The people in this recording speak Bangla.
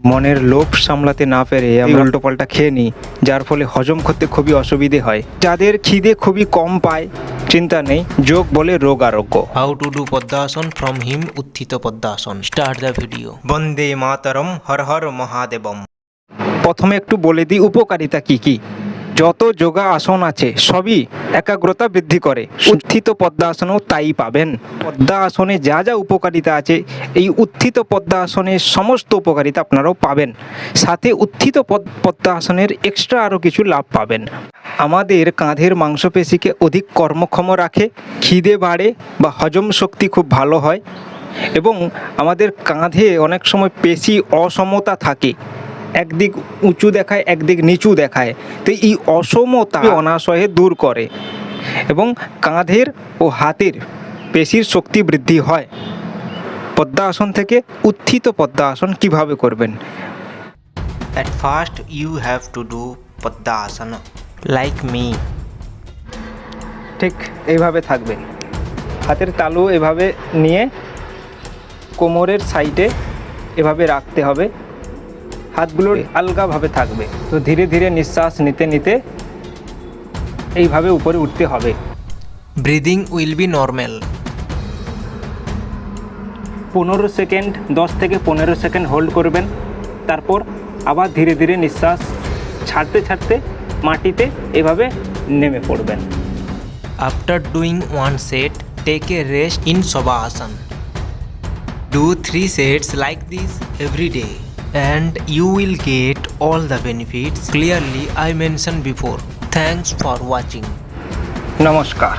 মনের লোভ সামলাতে না পেরে আমি উল্টোপাল্টা খেয়ে নিই, যার ফলে হজম করতে খুবই অসুবিধে হয়। যাদের খিদে খুবই কম পায়, চিন্তা নেই, যোগ বলে রোগ আরোগ্য। How to do Padmasana from him Utthita Padmasana. Start the video. বন্দে মাতরম, হর হর মহাদেবম। প্রথমে একটু বলে দিই উপকারিতা কি কি। যত যোগা আসন আছে সবই একাগ্রতা বৃদ্ধি করে, উত্থিত পদ্মাসনেও তাই পাবেন। পদ্মাসনে যা যা উপকারিতা আছে এই উত্থিত পদ্মাসনের সমস্ত উপকারিতা আপনারাও পাবেন, সাথে উত্থিত পদ্মাসনের এক্সট্রা আরও কিছু লাভ পাবেন। আমাদের কাঁধের মাংসপেশিকে অধিক কর্মক্ষম রাখে, খিদে বাড়ে বা হজম শক্তি খুব ভালো হয়, এবং আমাদের কাঁধে অনেক সময় পেশি অসমতা থাকে, একদিক উঁচু দেখায় একদিক নিচু দেখায়, তো এই অসমতা অনাশয়ে দূর করে এবং কাঁধের ও হাতের পেশির শক্তি বৃদ্ধি হয়। পদ্মাসন থেকে উত্থিত পদ্মাসন কিভাবে করবেন? At first you have to do Padmasana like me. ঠিক এইভাবে থাকবে, হাতের তালু এভাবে নিয়ে কোমরের সাইডে এভাবে রাখতে হবে, হাতগুলো আলগাভাবে থাকবে। তো ধীরে ধীরে নিঃশ্বাস নিতে নিতে এইভাবে উপরে উঠতে হবে। Breathing will be normal. 15 second, 10 থেকে 15 সেকেন্ড হোল্ড করবেন, তারপর আবার ধীরে ধীরে নিঃশ্বাস ছাড়তে ছাড়তে মাটিতে এভাবে নেমে পড়বেন। After doing one set, take a rest in Savasana. Do 3 sets like this every day and you will get all the benefits clearly I mentioned before. Thanks for watching. নমস্কার।